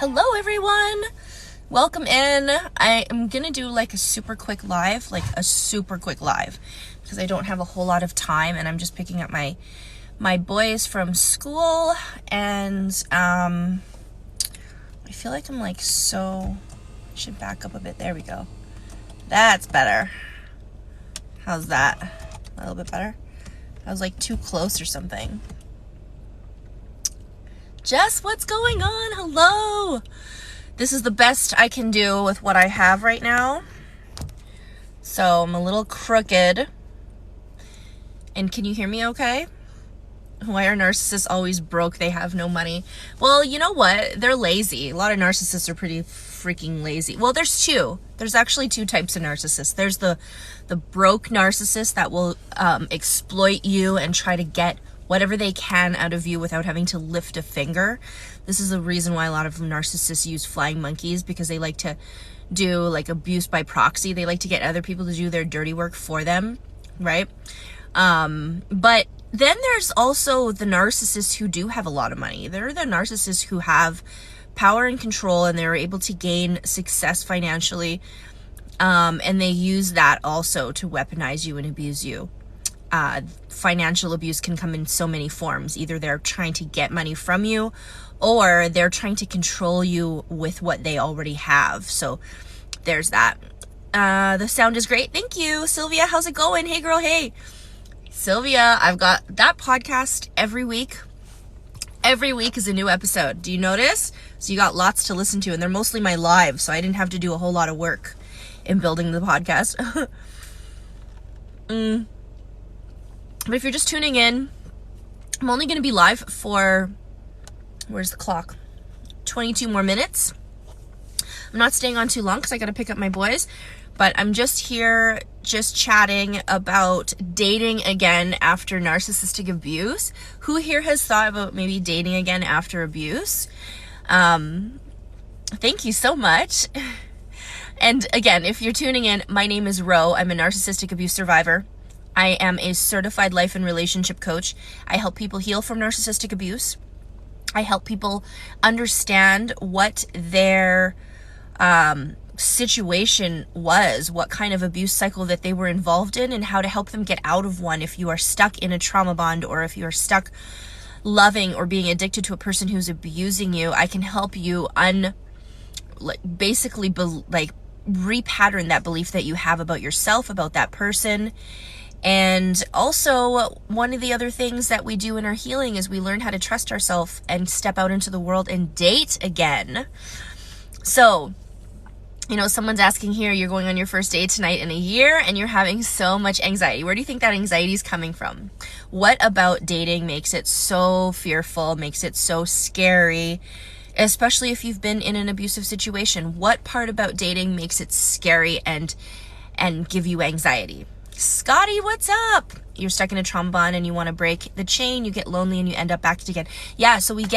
Hello everyone, welcome in. I am gonna do like a super quick live, because I don't have a whole lot of time and I'm just picking up my boys from school, and I feel like I'm I should back up a bit. There we go. That's better. How's that? A little bit better? I was too close or something. Jess, what's going on? Hello. This is the best I can do with what I have right now. So I'm a little crooked. And can you hear me okay? Why are narcissists always broke? They have no money. Well, you know what? They're lazy. A lot of narcissists are pretty freaking lazy. Well, there's two. There's actually two types of narcissists. There's the broke narcissist that will exploit you and try to get whatever they can out of you without having to lift a finger. This is the reason why a lot of narcissists use flying monkeys, because they like to do abuse by proxy. They like to get other people to do their dirty work for them, right? But then there's also the narcissists who do have a lot of money. They're the narcissists who have power and control, and they're able to gain success financially, and they use that also to weaponize you and abuse you. Financial abuse can come in so many forms. Either they're trying to get money from you, or they're trying to control you with what they already have. So there's that. The sound is great. Thank you, Sylvia. How's it going? Hey girl. Hey Sylvia, I've got that podcast every week. Every week is a new episode. Do you notice? So you got lots to listen to, and they're mostly my lives, so I didn't have to do a whole lot of work in building the podcast. But if you're just tuning in, I'm only going to be live for, where's the clock? 22 more minutes. I'm not staying on too long because I got to pick up my boys, but I'm just here just chatting about dating again after narcissistic abuse. Who here has thought about maybe dating again after abuse? Thank you so much. And again, if you're tuning in, my name is Ro. I'm a narcissistic abuse survivor. I am a certified life and relationship coach. I help people heal from narcissistic abuse. I help people understand what their situation was, what kind of abuse cycle that they were involved in, and how to help them get out of one if you are stuck in a trauma bond, or if you are stuck loving or being addicted to a person who's abusing you. I can help you repattern that belief that you have about yourself, about that person. And also, one of the other things that we do in our healing is we learn how to trust ourselves and step out into the world and date again. So, someone's asking here, you're going on your first date tonight in a year and you're having so much anxiety. Where do you think that anxiety is coming from? What about dating makes it so fearful, makes it so scary, especially if you've been in an abusive situation? What part about dating makes it scary and give you anxiety? Scotty, what's up? You're stuck in a trauma bond and you want to break the chain, you get lonely and you end up back again. Yeah, so we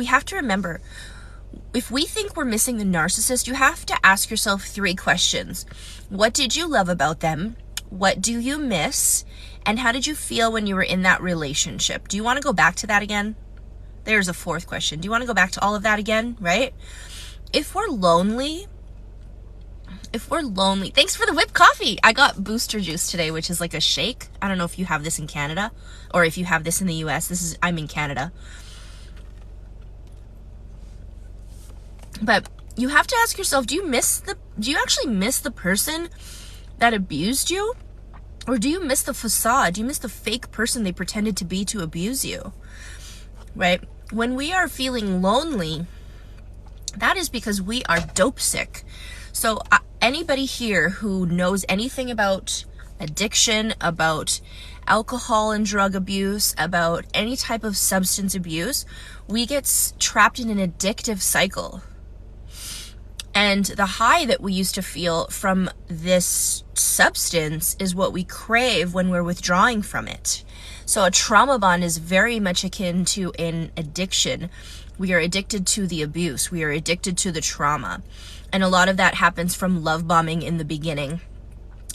have to remember, if we think we're missing the narcissist, you have to ask yourself 3 questions. What did you love about them? What do you miss? And how did you feel when you were in that relationship? Do you want to go back to that again? There's a 4th question. Do you want to go back to all of that again, right? If we're lonely, thanks for the whipped coffee. I got booster juice today, which is like a shake. I don't know if you have this in Canada or if you have this in the US. I'm in Canada. But you have to ask yourself, do you actually miss the person that abused you? Or do you miss the facade? Do you miss the fake person they pretended to be to abuse you? Right? When we are feeling lonely, that is because we are dope sick. So anybody here who knows anything about addiction, about alcohol and drug abuse, about any type of substance abuse, we get trapped in an addictive cycle. And the high that we used to feel from this substance is what we crave when we're withdrawing from it. So a trauma bond is very much akin to an addiction. We are addicted to the abuse. We are addicted to the trauma. And a lot of that happens from love bombing in the beginning.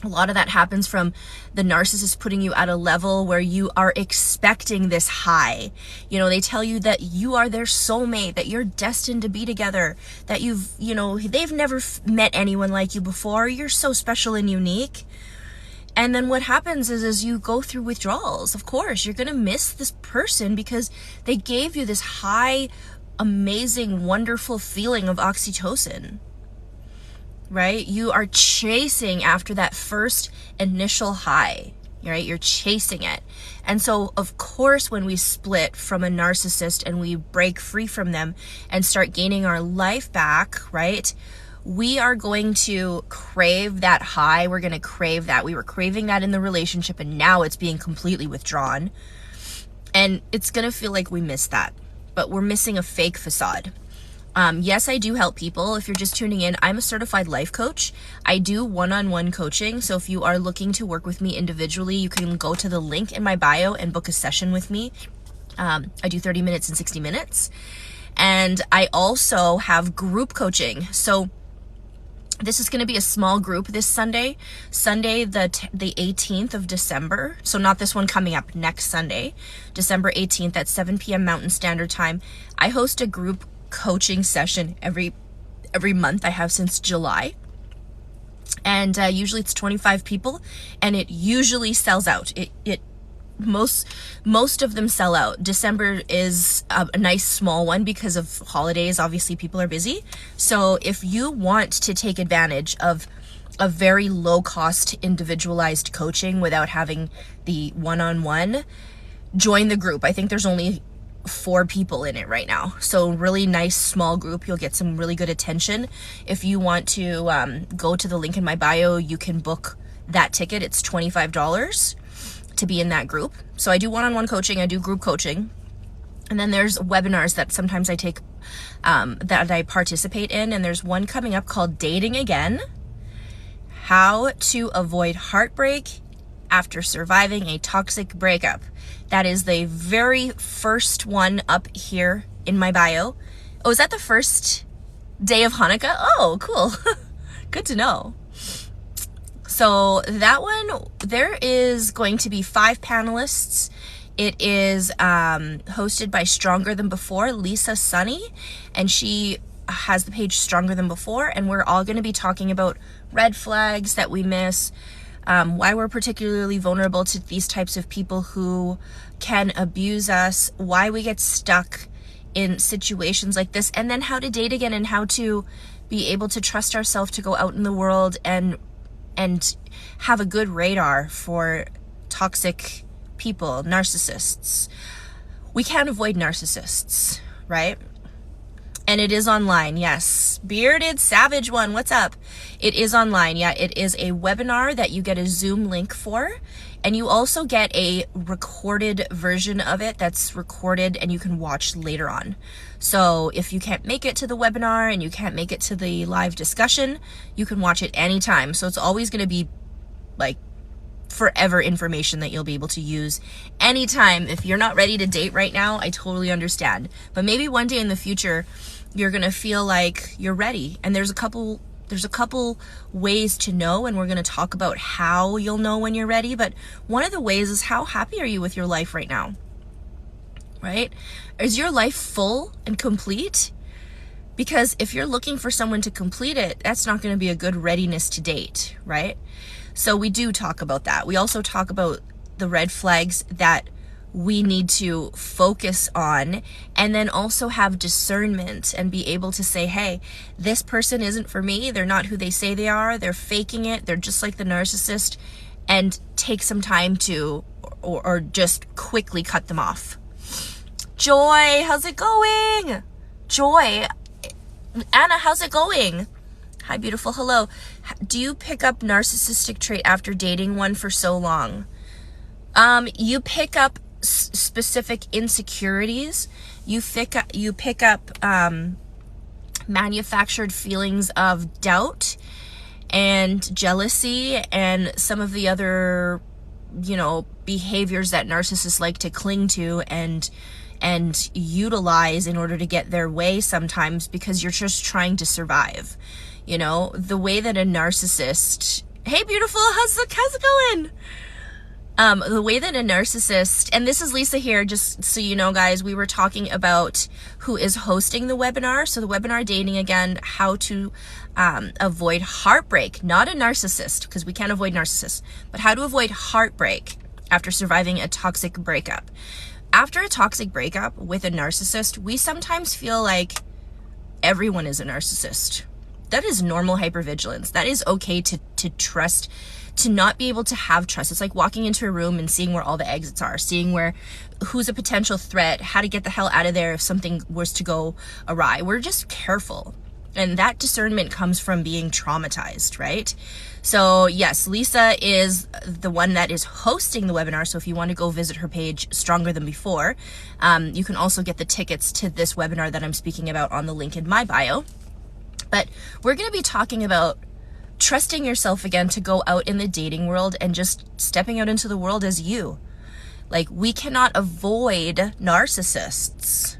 A lot of that happens from the narcissist putting you at a level where you are expecting this high. You know, they tell you that you are their soulmate, that you're destined to be together, that they've never met anyone like you before. You're so special and unique. And then what happens is you go through withdrawals. Of course, you're going to miss this person because they gave you this high, amazing, wonderful feeling of oxytocin. Right? You are chasing after that first initial high, right? You're chasing it. And so, of course, when we split from a narcissist and we break free from them and start gaining our life back, right? We are going to crave that high. We're going to crave that. We were craving that in the relationship, and now it's being completely withdrawn. And it's going to feel like we missed that, but we're missing a fake facade. Yes, I do help people. If you're just tuning in, I'm a certified life coach. I do one-on-one coaching. So if you are looking to work with me individually, you can go to the link in my bio and book a session with me. I do 30 minutes and 60 minutes. And I also have group coaching. So this is going to be a small group this Sunday, the 18th of December. So not this one coming up, next Sunday, December 18th at 7 p.m. Mountain Standard Time. I host a group coaching session every month. I have since July, and usually it's 25 people, and it usually sells out. Most of them sell out. December is a nice small one because of holidays. Obviously, people are busy. So if you want to take advantage of a very low cost individualized coaching without having the one-on-one, join the group. I think there's only 4 people in it right now. So really nice small group. You'll get some really good attention. If you want to go to the link in my bio, you can book that ticket. It's $25 to be in that group. So I do one-on-one coaching. I do group coaching. And then there's webinars that sometimes I take, that I participate in. And there's one coming up called Dating Again: How to Avoid Heartbreak After Surviving a Toxic Breakup. That is the very first one up here in my bio. Oh, is that the first day of Hanukkah? Oh, cool. Good to know. So that one, there is going to be 5 panelists. It is hosted by Stronger Than Before, Lisa Sunny, and she has the page Stronger Than Before, and we're all going to be talking about red flags that we miss, why we're particularly vulnerable to these types of people who can abuse us, why we get stuck in situations like this, and then how to date again and how to be able to trust ourselves to go out in the world and have a good radar for toxic people, narcissists. We can't avoid narcissists, right? And it is online, yes. Bearded Savage One, what's up? It is online, yeah. It is a webinar that you get a Zoom link for. And you also get a recorded version of it that's recorded and you can watch later on. So if you can't make it to the webinar and you can't make it to the live discussion, you can watch it anytime. So it's always going to be like forever information that you'll be able to use anytime. If you're not ready to date right now, I totally understand. But maybe one day in the future, you're going to feel like you're ready. And there's a couple ways to know, and we're going to talk about how you'll know when you're ready. But one of the ways is, how happy are you with your life right now? Right? Is your life full and complete? Because if you're looking for someone to complete it, that's not going to be a good readiness to date, right? So we do talk about that. We also talk about the red flags that we need to focus on, and then also have discernment and be able to say, hey, this person isn't for me. They're not who they say they are. They're faking it. They're just like the narcissist, and take some time to, or just quickly cut them off. Joy, how's it going? Joy, Anna, how's it going? Hi, beautiful. Hello. Do you pick up narcissistic trait after dating one for so long? You pick up specific insecurities. You pick up manufactured feelings of doubt and jealousy and some of the other, behaviors that narcissists like to cling to and utilize in order to get their way sometimes, because you're just trying to survive. The way that a narcissist Hey, beautiful. How's it going? The way that a narcissist, and this is Lisa here, just so you know, guys, we were talking about who is hosting the webinar. So the webinar dating, again, how to avoid heartbreak, not a narcissist, because we can't avoid narcissists, but how to avoid heartbreak after surviving a toxic breakup. After a toxic breakup with a narcissist, we sometimes feel like everyone is a narcissist. That is normal hypervigilance. That is okay to trust, to not be able to have trust. It's like walking into a room and seeing where all the exits are, seeing who's a potential threat, how to get the hell out of there if something was to go awry. We're just careful. And that discernment comes from being traumatized, right? So yes, Lisa is the one that is hosting the webinar. So if you want to go visit her page, Stronger Than Before, you can also get the tickets to this webinar that I'm speaking about on the link in my bio. But we're going to be talking about trusting yourself again to go out in the dating world and just stepping out into the world as you. Like, we cannot avoid narcissists,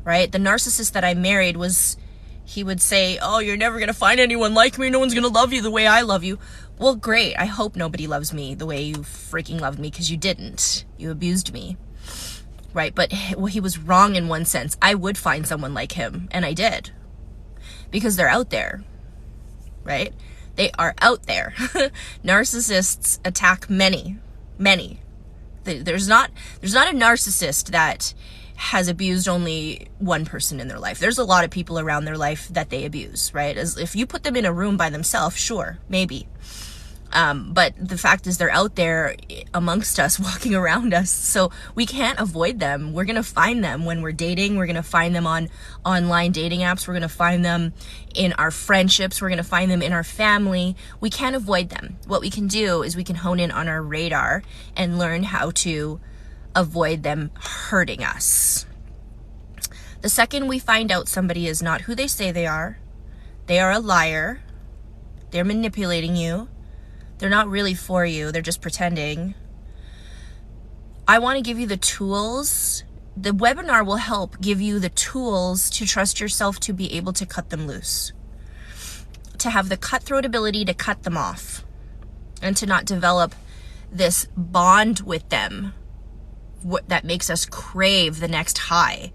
right? The narcissist that I married he would say, oh, you're never going to find anyone like me. No one's going to love you the way I love you. Well, great. I hope nobody loves me the way you freaking loved me, because you didn't. You abused me, right? But he was wrong in one sense. I would find someone like him, and I did. Because they're out there, right? They are out there. Narcissists attack many. There's not a narcissist that has abused only one person in their life. There's a lot of people around their life that they abuse, right? As if you put them in a room by themselves, sure, maybe. But the fact is they're out there amongst us, walking around us. So we can't avoid them. We're going to find them when we're dating. We're going to find them on online dating apps. We're going to find them in our friendships. We're going to find them in our family. We can't avoid them. What we can do is we can hone in on our radar and learn how to avoid them hurting us. The second we find out somebody is not who they say they are a liar, they're manipulating you, they're not really for you, they're just pretending, I want to give you the tools. The webinar will help give you the tools to trust yourself to be able to cut them loose, to have the cutthroat ability to cut them off, and to not develop this bond with them that makes us crave the next high,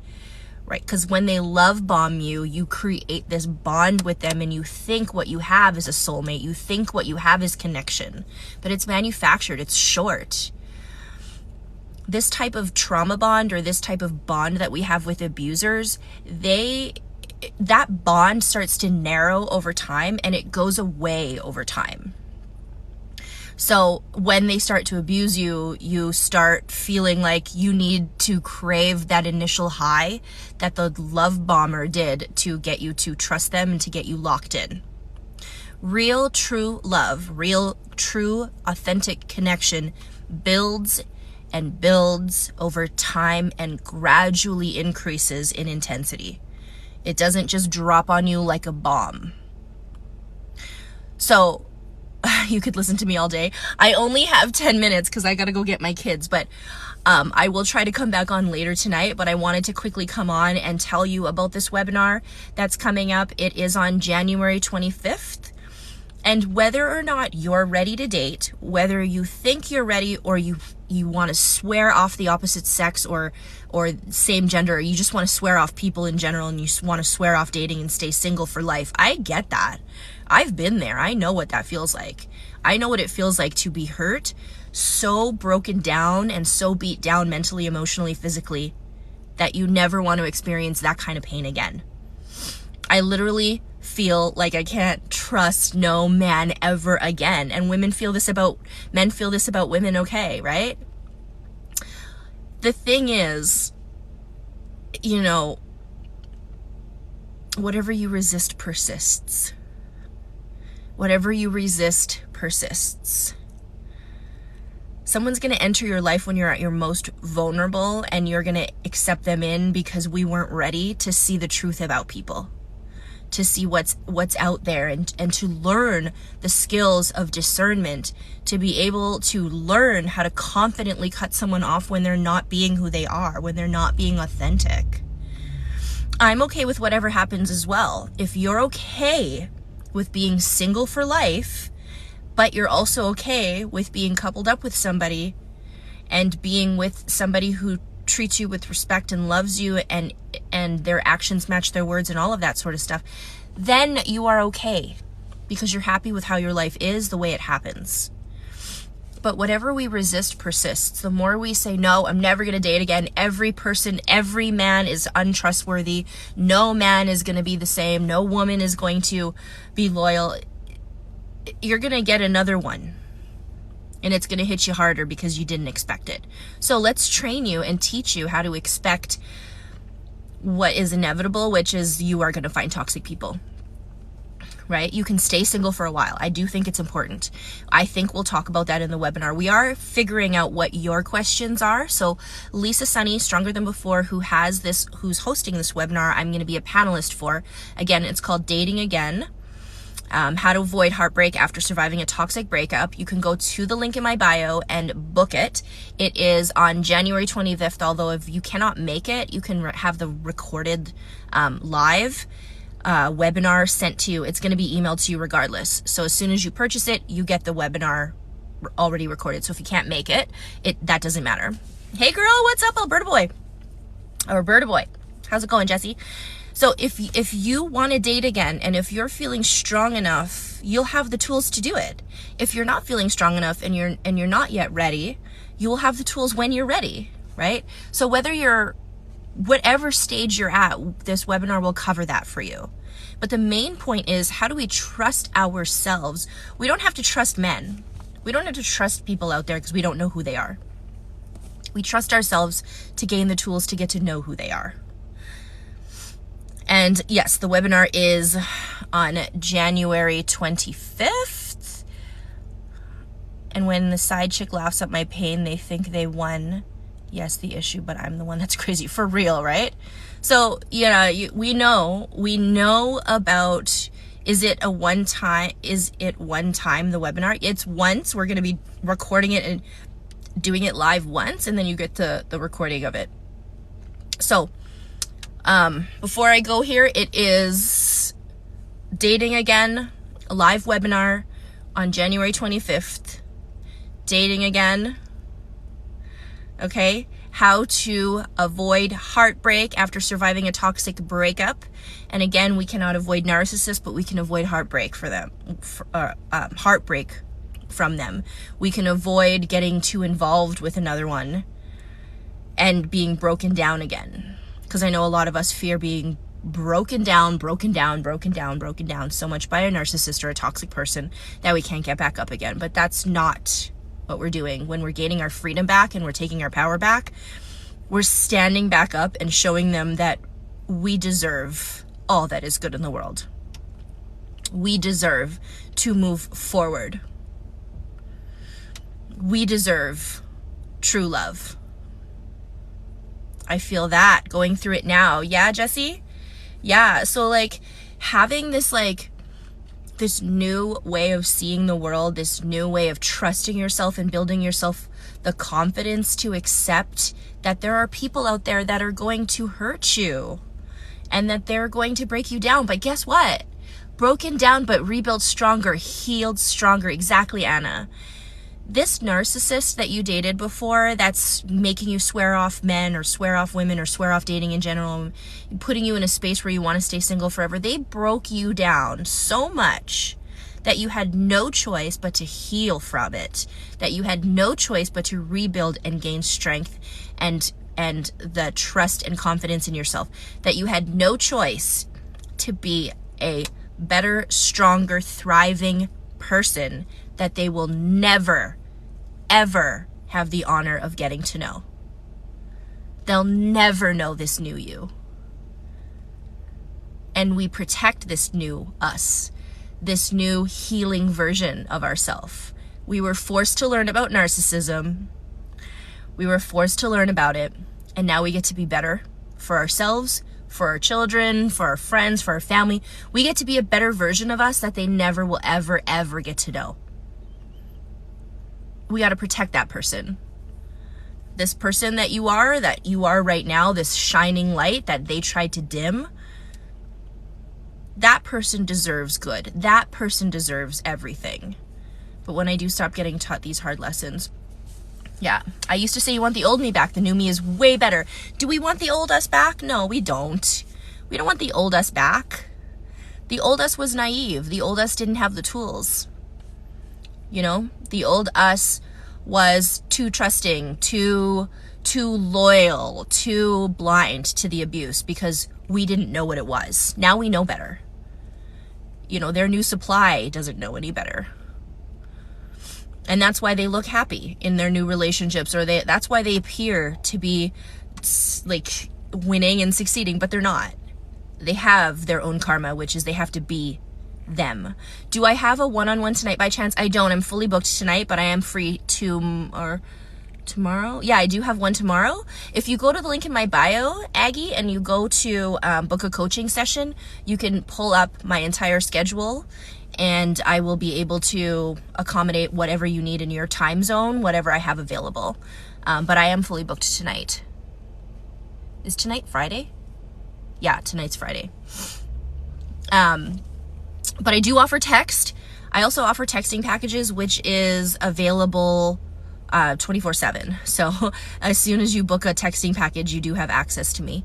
right? Because when they love bomb you, you create this bond with them, and you think what you have is a soulmate. You think what you have is connection, but it's manufactured. It's short. This type of trauma bond, or this type of bond that we have with abusers, that bond starts to narrow over time, and it goes away over time. So when they start to abuse you, you start feeling like you need to crave that initial high that the love bomber did to get you to trust them and to get you locked in. Real, true love, real, true, authentic connection builds and builds over time and gradually increases in intensity. It doesn't just drop on you like a bomb. So you could listen to me all day. I only have 10 minutes because I got to go get my kids, but I will try to come back on later tonight, but I wanted to quickly come on and tell you about this webinar that's coming up. It is on January 25th. And whether or not you're ready to date, whether you think you're ready, or you want to swear off the opposite sex or same gender, or you just want to swear off people in general, and you want to swear off dating and stay single for life, I get that. I've been there. I know what that feels like. I know what it feels like to be hurt, so broken down and so beat down mentally, emotionally, physically, that you never want to experience that kind of pain again. I literally feel like I can't trust no man ever again. And men feel this about women, okay, right? The thing is, whatever you resist persists. Whatever you resist persists. Someone's going to enter your life when you're at your most vulnerable, and you're going to accept them in because we weren't ready to see the truth about people, to see what's out there, and to learn the skills of discernment, to be able to learn how to confidently cut someone off when they're not being who they are, when they're not being authentic. I'm okay with whatever happens as well. If you're okay with being single for life, but you're also okay with being coupled up with somebody and being with somebody who treats you with respect and loves you, and their actions match their words and all of that sort of stuff, then you are okay because you're happy with how your life is, the way it happens. But whatever we resist persists. The more we say, no, I'm never going to date again. Every person, every man is untrustworthy. No man is going to be the same. No woman is going to be loyal. You're going to get another one. And it's going to hit you harder because you didn't expect it. So let's train you and teach you how to expect what is inevitable, which is you are going to find toxic people, right? You can stay single for a while. I do think it's important. I think we'll talk about that in the webinar. We are figuring out what your questions are. So Lisa Sunny, Stronger Than Before, who's hosting this webinar, I'm going to be a panelist for. Again, it's called Dating Again. How to avoid heartbreak after surviving a toxic breakup. You can go to the link in my bio and book it. It is on January 25th, although if you cannot make it, you can have the recorded live webinar sent to you. It's going to be emailed to you regardless. So as soon as you purchase it, you get the webinar already recorded. So if you can't make it, that doesn't matter. Hey girl, what's up, Alberta boy? Or Berta boy. How's it going, Jesse? So if you want to date again, and if you're feeling strong enough, you'll have the tools to do it. If you're not feeling strong enough and you're not yet ready, you will have the tools when you're ready, right? So whatever stage you're at, this webinar will cover that for you. But the main point is, how do we trust ourselves? We don't have to trust men. We don't have to trust people out there because we don't know who they are. We trust ourselves to gain the tools to get to know who they are. And yes, the webinar is on January 25th. And when the side chick laughs at my pain, they think they won. Yes, the issue, but I'm the one that's crazy. For real, right? So, we know about, is it one time, the webinar? It's once. We're going to be recording it and doing it live once, and then you get the recording of it. So, before I go here, it is Dating Again, a live webinar on January 25th. Dating Again. Okay. How to avoid heartbreak after surviving a toxic breakup. And again, we cannot avoid narcissists, but we can avoid heartbreak heartbreak from them. We can avoid getting too involved with another one and being broken down again. Because I know a lot of us fear being broken down so much by a narcissist or a toxic person that we can't get back up again. But that's not what we're doing. When we're gaining our freedom back and we're taking our power back, we're standing back up and showing them that we deserve all that is good in the world. We deserve to move forward. We deserve true love. I feel that going through it now. Yeah, Jesse? Yeah. So having this new way of seeing the world, this new way of trusting yourself and building yourself the confidence to accept that there are people out there that are going to hurt you and that they're going to break you down. But guess what? Broken down, but rebuilt stronger, healed stronger. Exactly, Anna. This narcissist that you dated before, that's making you swear off men or swear off women or swear off dating in general, putting you in a space where you want to stay single forever, they broke you down so much that you had no choice but to heal from it, that you had no choice but to rebuild and gain strength and the trust and confidence in yourself, that you had no choice to be a better, stronger, thriving person that they will never, ever have the honor of getting to know. They'll never know this new you. And we protect this new us, this new healing version of ourselves. We were forced to learn about narcissism. We were forced to learn about it. And now we get to be better for ourselves, for our children, for our friends, for our family. We get to be a better version of us that they never will ever, ever get to know. We got to protect that person. This person that you are right now, this shining light that they tried to dim, that person deserves good. That person deserves everything. But when I do stop getting taught these hard lessons, yeah, I used to say you want the old me back. The new me is way better. Do we want the old us back? No, we don't. We don't want the old us back. The old us was naive. The old us didn't have the tools. You know, the old us was too trusting, too loyal, too blind to the abuse because we didn't know what it was. Now we know better. You know, their new supply doesn't know any better. And that's why they look happy in their new relationships, or that's why they appear to be like winning and succeeding, but they're not. They have their own karma, which is they have to be them. Do I have a one-on-one tonight by chance? I don't. I'm fully booked tonight, but I am free tomorrow. Yeah, I do have one tomorrow. If you go to the link in my bio, Aggie, and you go to book a coaching session, you can pull up my entire schedule, and I will be able to accommodate whatever you need in your time zone, whatever I have available. But I am fully booked tonight. Is tonight Friday? Yeah, tonight's Friday. But I do offer text. I also offer texting packages, which is available 24/7. So as soon as you book a texting package, you do have access to me.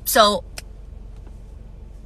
So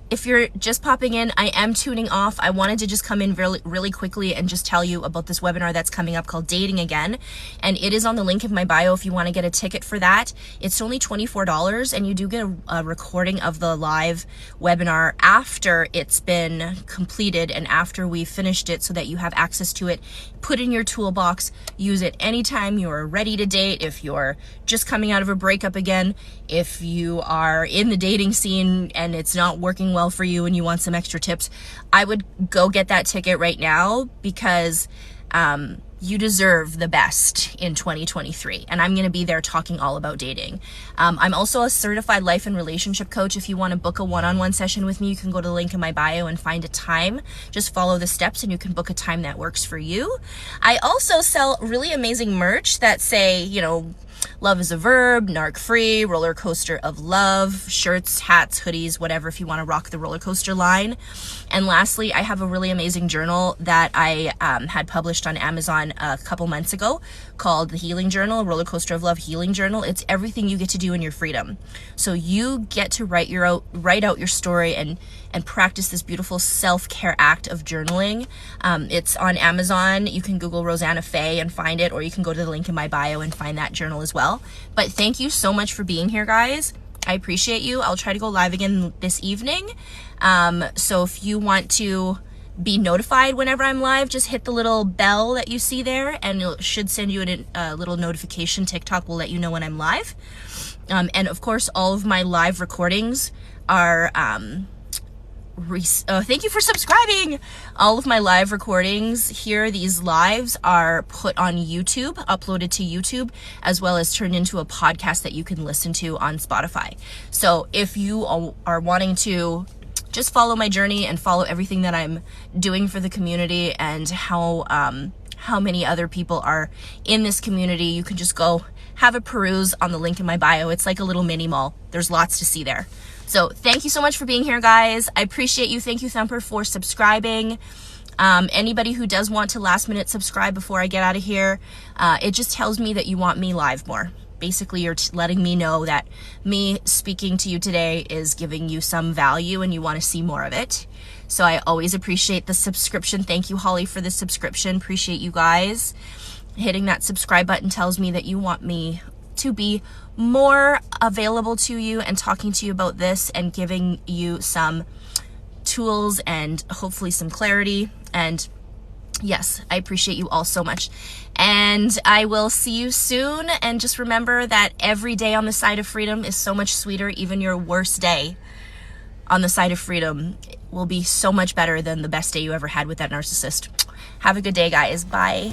if you're just popping in, I am tuning off. I wanted to just come in really quickly and just tell you about this webinar that's coming up called Dating Again. And it is on the link in my bio if you want to get a ticket for that. It's only $24, and you do get a recording of the live webinar after it's been completed and after we've finished it, so that you have access to it. Put in your toolbox, use it anytime you're ready to date, if you're just coming out of a breakup again, if you are in the dating scene and it's not working well for you and you want some extra tips. I would go get that ticket right now, because you deserve the best in 2023. And I'm going to be there talking all about dating. I'm also a certified life and relationship coach. If you want to book a one-on-one session with me, you can go to the link in my bio and find a time. Just follow the steps and you can book a time that works for you. I also sell really amazing merch that say, you know, love is a verb, narc free, roller coaster of love, shirts, hats, hoodies, whatever, if you want to rock the roller coaster line. And lastly, I have a really amazing journal that I had published on Amazon a couple months ago called the Healing Journal, Roller Coaster of Love Healing Journal. It's everything you get to do in your freedom. So you get to write out your story and practice this beautiful self-care act of journaling. It's on Amazon. You can Google Rossana Faye and find it, or you can go to the link in my bio and find that journal as well. But thank you so much for being here, guys. I appreciate you. I'll try to go live again this evening. So if you want to be notified whenever I'm live, just hit the little bell that you see there, and it should send you a little notification. TikTok will let you know when I'm live. And of course, all of my live recordings are thank you for subscribing. All of my live recordings here, these lives, are put on YouTube, uploaded to YouTube, as well as turned into a podcast that you can listen to on Spotify. So if you are wanting to just follow my journey and follow everything that I'm doing for the community and how many other people are in this community, you can just go have a peruse on the link in my bio. It's like a little mini mall. There's lots to see there. So thank you so much for being here, guys. I appreciate you. Thank you, Thumper, for subscribing. Anybody who does want to last minute subscribe before I get out of here, it just tells me that you want me live more. Basically, you're letting me know that me speaking to you today is giving you some value and you want to see more of it. So I always appreciate the subscription. Thank you, Holly, for the subscription. Appreciate you guys. Hitting that subscribe button tells me that you want me to be more available to you and talking to you about this and giving you some tools and hopefully some clarity. And yes, I appreciate you all so much. And I will see you soon. And just remember that every day on the side of freedom is so much sweeter. Even your worst day on the side of freedom will be so much better than the best day you ever had with that narcissist. Have a good day, guys. Bye.